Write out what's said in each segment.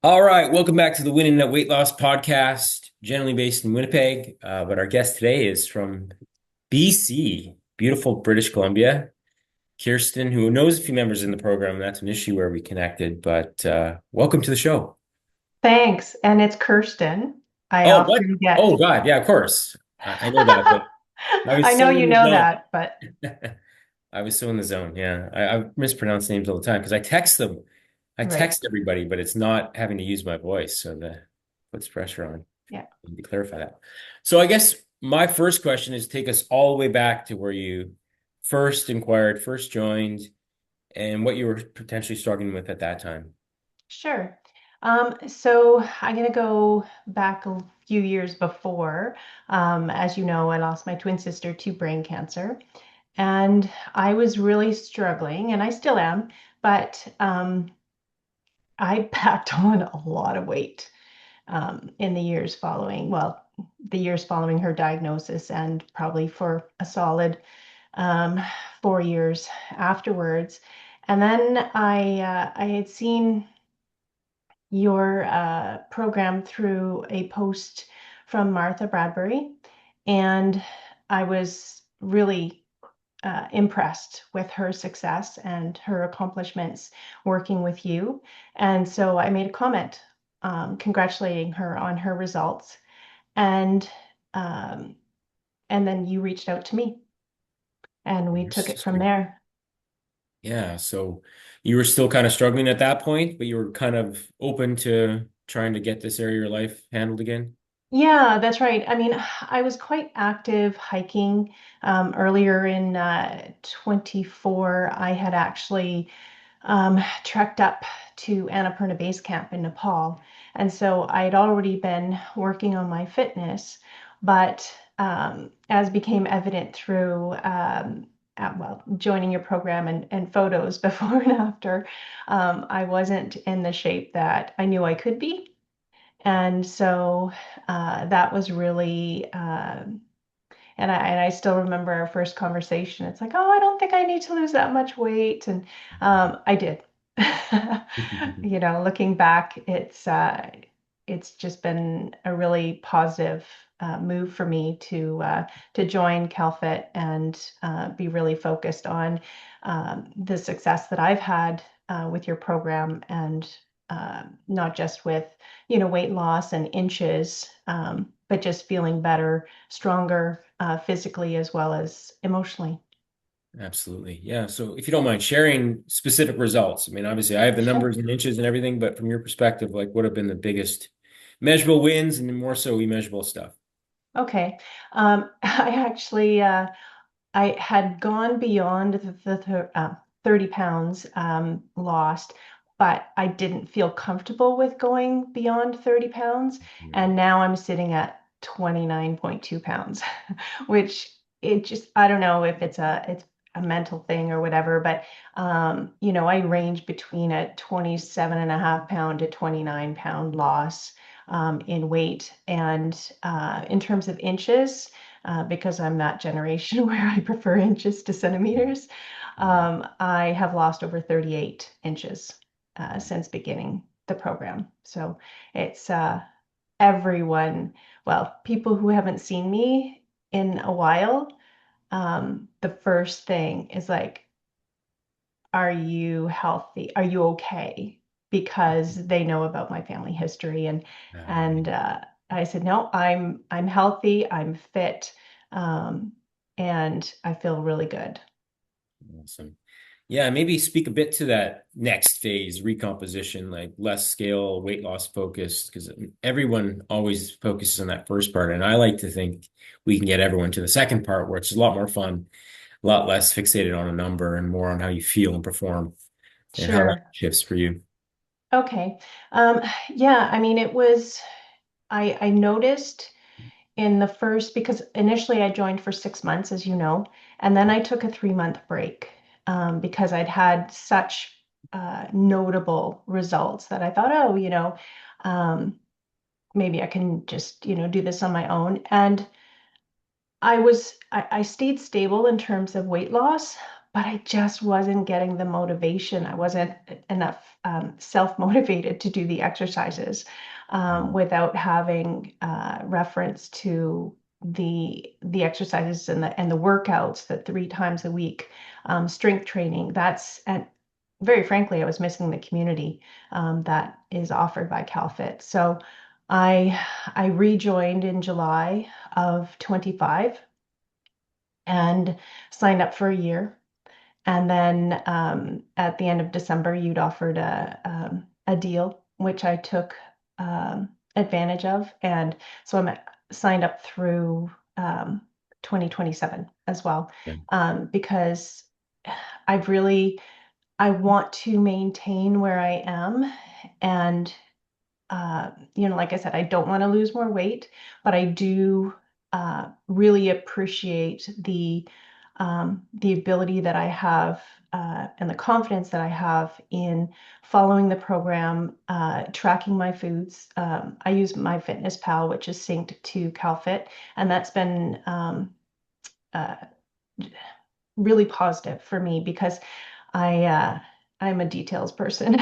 All right, welcome back to the Winning at Weight Loss podcast, generally based in Winnipeg. But our guest today is from BC, beautiful British Columbia. Kirsten, who knows a few members in the program, that's initially where we connected. But welcome to the show. Thanks. And it's Kirsten. I Oh, what? often get, Oh, God, yeah, of course. I know that, but I I was know so you in the know zone. that, but I was so in the zone. Yeah, I mispronounce names all the time because I text them. I right. text everybody, but it's not having to use my voice, so that puts pressure on. Yeah. Need to clarify that. So I guess my first question is take us all the way back to where you first inquired, first joined, and what you were potentially struggling with at that time. Sure. So I'm going to go back a few years before. As you know, I lost my twin sister to brain cancer, and I was really struggling, and I still am, but I packed on a lot of weight in the years following, well, the years following her diagnosis, and probably for a solid um, 4 years afterwards. And then I had seen your program through a post from Martha Bradbury, and I was really impressed with her success and her accomplishments working with you. And so I made a comment congratulating her on her results, and um, and then you reached out to me, and we Your took it from sister. there. Yeah, so you were still kind of struggling at that point, but you were kind of open to trying to get this area of your life handled again. Yeah, that's right. I mean, I was quite active hiking earlier in 24. I had actually trekked up to Annapurna Base Camp in Nepal. And so I'd already been working on my fitness, but as became evident through well, joining your program and photos before and after, I wasn't in the shape that I knew I could be. And so that was really, and I still remember our first conversation. It's like, oh, I don't think I need to lose that much weight, and I did. Looking back, it's just been a really positive move for me to join CalFit and be really focused on the success that I've had with your program, and not just with weight loss and inches, but just feeling better, stronger physically as well as emotionally. Absolutely. Yeah. So if you don't mind sharing specific results, I mean, obviously I have the Sure. numbers and inches and everything, but from your perspective, like what have been the biggest measurable wins and more so immeasurable stuff? Okay. I actually I had gone beyond the 30 pounds lost, but I didn't feel comfortable with going beyond 30 pounds. Mhm. And now I'm sitting at 29.2 pounds, which it just, I don't know if it's a mental thing or whatever, but I range between a 27 and a half pound to 29-pound loss in weight. And in terms of inches, because I'm that generation where I prefer inches to centimeters. I have lost over 38 inches since beginning the program. So it's everyone, well, people who haven't seen me in a while, the first thing is like, are you healthy? Are you okay? Because they know about my family history, and I said, no, I'm healthy, I'm fit, um, and I feel really good. Awesome. Yeah, maybe speak a bit to that next phase, recomposition, like less scale, weight loss focused, because everyone always focuses on that first part. And I like to think we can get everyone to the second part where it's a lot more fun, a lot less fixated on a number and more on how you feel and perform and how that Sure. shifts for you. Okay. Um, yeah, I mean, it was, I noticed in the first, because initially I joined for 6 months, as you know, and then I took a 3-month break because I'd had such notable results that I thought, oh, um, maybe I can just, do this on my own. And I stayed stable in terms of weight loss, but I just wasn't getting the motivation. I wasn't enough self-motivated to do the exercises Mm. without having reference to the exercises and the workouts, the 3 times a week strength training. That's and very frankly, I was missing the community that is offered by CalFit. So I I rejoined in July of 25 and signed up for a year. And then at the end of December, you'd offered a deal, which I took advantage of. And so I'm signed up through 2027 as well, Yeah. because I've really, I want to maintain where I am. And like I said, I don't want to lose more weight, but I do really appreciate the ability that I have and the confidence that I have in following the program, tracking my foods. I use MyFitnessPal, which is synced to CalFit, and that's been uh, really positive for me because I'm a details person.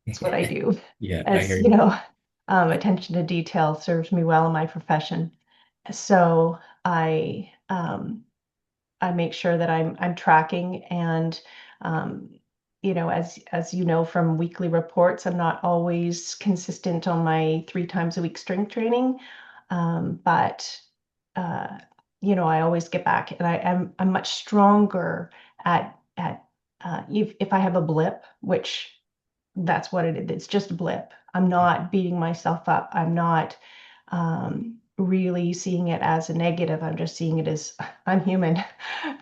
It's what I do. Yeah, I As hear you you. know, attention to detail serves me well in my profession. So I make sure that I'm tracking and um, as you know from weekly reports, I'm not always consistent on my 3 times a week strength training. But uh, I always get back and I'm much stronger at if I have a blip, which that's what it is. It's just a blip. I'm not beating myself up. I'm not really seeing it as a negative. I'm just seeing it as I'm human.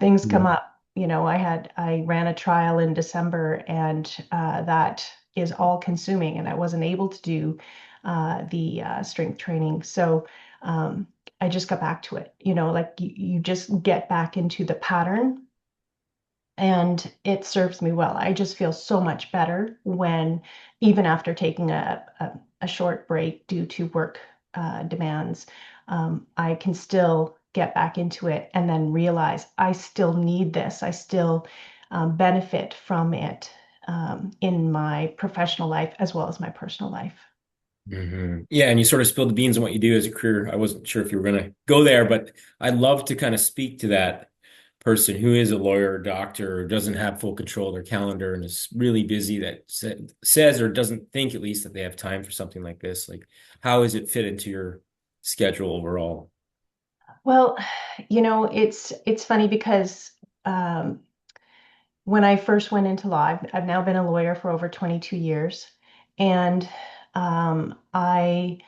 Things come Yeah. up. I ran a trial in December, and that is all consuming, and I wasn't able to do the strength training. So I just got back to it. Like you just get back into the pattern and it serves me well. I just feel so much better when, even after taking a short break due to work demands, I can still get back into it and then realize I still need this. I still benefit from it in my professional life as well as my personal life. Yeah, and you sort of spilled the beans on what you do as a career. I wasn't sure if you were going to go there, but I'd love to kind of speak to that person who is a lawyer or doctor or doesn't have full control of their calendar and is really busy that says or doesn't think at least that they have time for something like this. Like, how does it fit into your schedule overall? Well, it's funny because um, when I first went into law, I've now been a lawyer for over 22 years, and I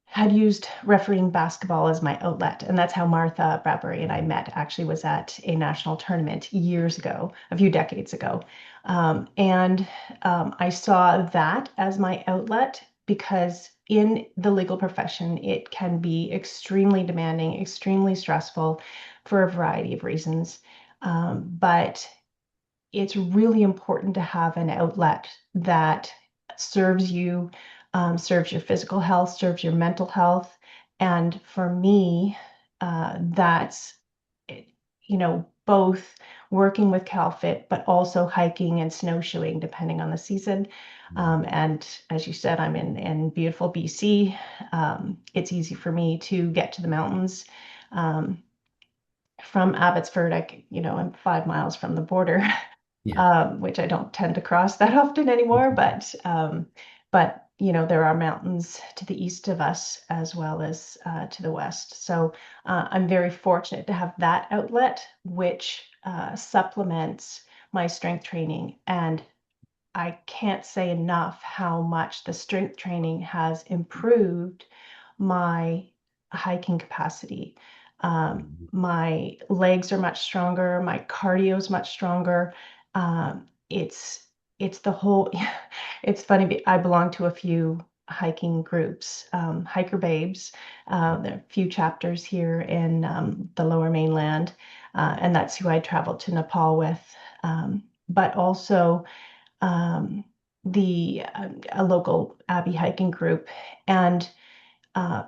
had used refereeing basketball as my outlet, and that's how Martha Bradbury and I met. Actually, was at a national tournament years ago, a few decades ago, and I saw that as my outlet because in the legal profession, it can be extremely demanding, extremely stressful for a variety of reasons. But it's really important to have an outlet that serves you, serves your physical health, serves your mental health. And for me, that's, eh, both working with CalFit, but also hiking and snowshoeing, depending on the season. And as you said, I'm in beautiful BC. It's easy for me to get to the mountains. Um, from Abbotsford, I'm 5 miles from the border. Yeah. Which I don't tend to cross that often anymore. But there are mountains to the east of us as well as to the west. So I'm very fortunate to have that outlet, which supplements my strength training. And I can't say enough how much the strength training has improved my hiking capacity. My legs are much stronger, my cardio is much stronger. It's the whole, it's funny, I belong to a few hiking groups, Hiker Babes. There are a few chapters here in the Lower Mainland, and that's who I traveled to Nepal with. But also um, a local Abbey hiking group, and uh,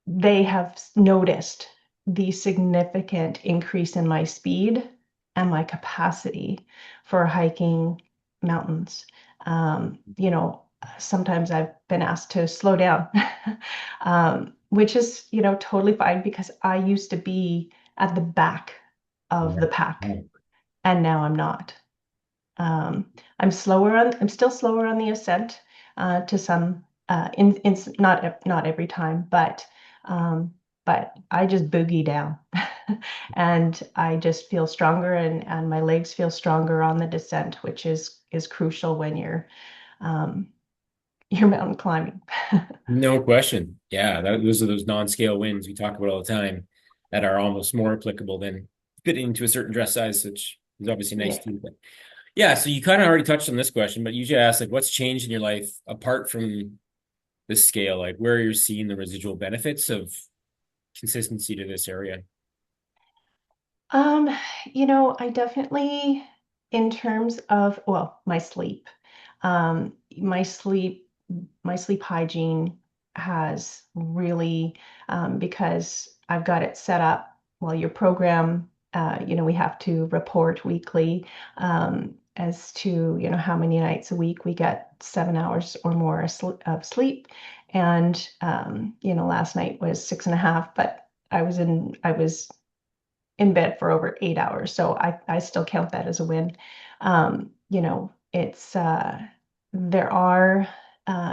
they have noticed the significant increase in my speed and my capacity for hiking mountains. You know, sometimes I've been asked to slow down, which is, you know, totally fine because I used to be at the back of the Right. pack Right. and now I'm not. I'm still slower on the ascent to some, not every time, um, but I just boogie down and I just feel stronger and my legs feel stronger on the descent, which is crucial when um, you're mountain climbing. No question. Yeah, those are those non-scale wins we talk about all the time that are almost more applicable than fitting into a certain dress size, which is obviously nice Yeah. too. But yeah, so you kind of already touched on this question, but you should ask like what's changed in your life apart from the scale, like where you're seeing the residual benefits of consistency to this area. Um, you know, I definitely, in terms of, well, my sleep, um, my sleep, my sleep hygiene has really, because I've got it set up. Well, your program, you know, we have to report weekly, as to, you know, how many nights a week we get 7 hours or more of sleep. And, you know, last night was 6.5, but I was in bed for over 8 hours. So I still count that as a win. You know, there are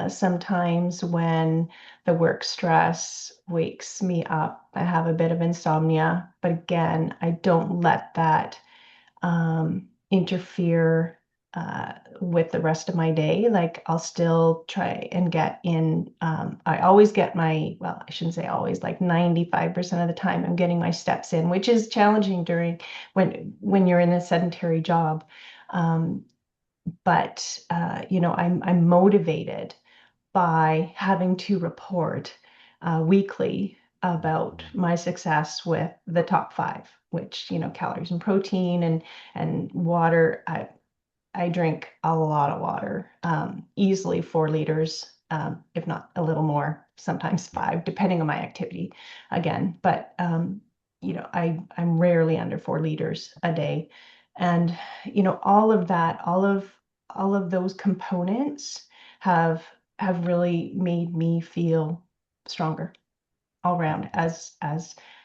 some times when the work stress wakes me up. I have a bit of insomnia, but again, I don't let that interfere with the rest of my day. Like I'll still try and get in. I always get my, well, I shouldn't say always, like 95% of the time I'm getting my steps in, which is challenging during when you're in a sedentary job. Um, but you know, I'm motivated by having to report weekly about my success with the top five, which, you know, calories and protein and water. I drink a lot of water, easily 4 liters, if not a little more, sometimes five, depending on my activity again. But you know, I'm rarely under 4 liters a day. And, you know, all of that, all of those components have have really made me feel stronger all around as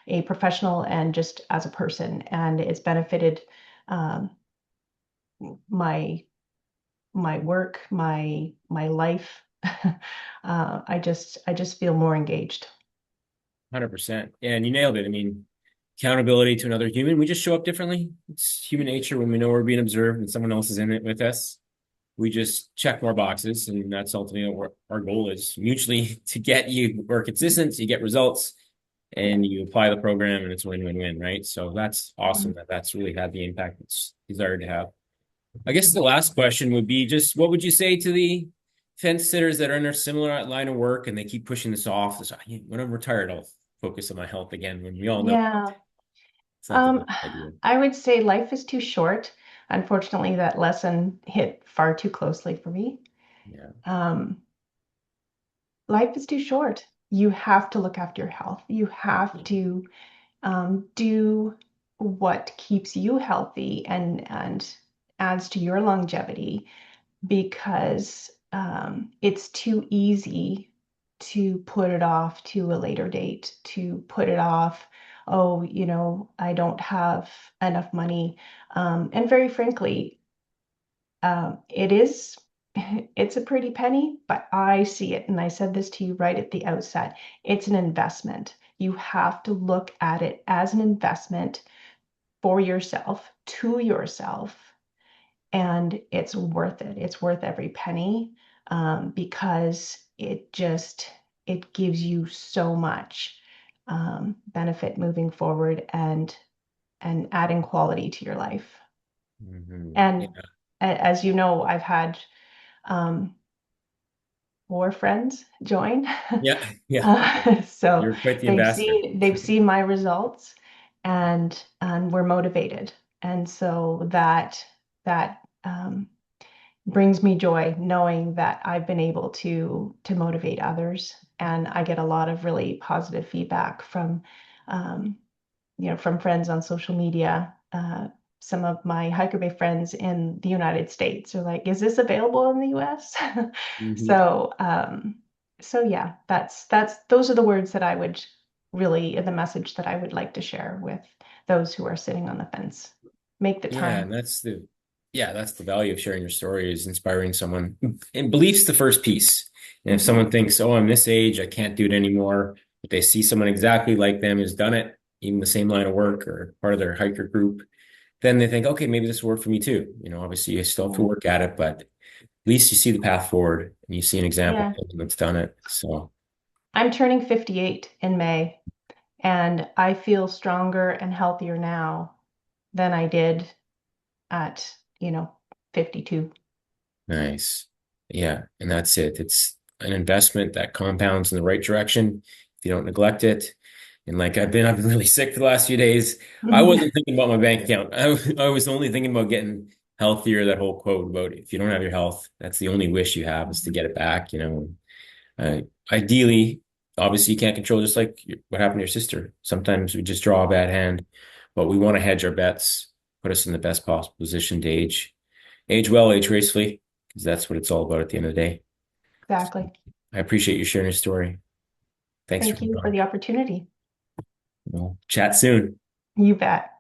a professional and just as a person. And it's benefited um, my my work, my life. I just feel more engaged. 100%. Yeah, and you nailed it. I mean, accountability to another human. We just show up differently. It's human nature when we know we're being observed and someone else is in it with us. We just check more boxes, and that's ultimately what our goal is mutually to get you more consistent, you get results, Yeah. and you apply the program, and it's win-win-win, right? So that's awesome Mhm. that that's really had the impact it's desired to have. I guess the last question would be just what would you say to the fence sitters that are in a similar line of work and they keep pushing this off? This, when I'm retired, I'll focus on my health again. When we all know Yeah. it's not the Um, best idea. I would say life is too short. Unfortunately, that lesson hit far too closely for me. Yeah. Um, Life is too short. You have to look after your health. You have to do what keeps you healthy and adds to your longevity because it's too easy to put it off to a later date, to put it off. Oh, you know, I don't have enough money. And very frankly, it is, it's a pretty penny, but I see it. And I said this to you right at the outset. It's an investment. You have to look at it as an investment for yourself, to yourself, and it's worth it. It's worth every penny because it gives you so much benefit moving forward and adding quality to your life. Yeah. And as you know, I've had um, 4 friends join. Yeah. Yeah. So You're quite the ambassador. they've seen my results and we're motivated. And so that brings me joy knowing that I've been able to motivate others. And I get a lot of really positive feedback from um, you know, from friends on social media, some of my hiker bay friends in the United States are like, is this available in the US? Mhm. So, so yeah, that's those are the words that I would really, the message that I would like to share with those who are sitting on the fence. Make the Yeah, time. and that's the value of sharing your story is inspiring someone. And belief's the first piece. And if Hmm. someone thinks, "Oh, I'm this age, I can't do it anymore," but they see someone exactly like them who's done it, even the same line of work or part of their hiker group, then they think, "Okay, maybe this will work for me too." Obviously you still have to Yeah. work at it, but at least you see the path forward and you see an example Yeah. of someone that's done it. So I'm turning 58 in May, and I feel stronger and healthier now than I did at, 52. nice. Yeah, and that's it. It's an investment that compounds in the right direction if you don't neglect it. And like I've been really sick for the last few days. I wasn't thinking about my bank account. I was only thinking about getting healthier. That whole quote about if you don't have your health, that's the only wish you have is to get it back. Ideally, obviously you can't control just like what happened to your sister. Sometimes we just draw a bad hand, but we want to hedge our bets, put us in the best possible position to age well, age gracefully, because that's what it's all about at the end of the day. Exactly. I appreciate you sharing your story. Thanks for Thank coming you for on. the opportunity. We'll chat soon. You bet.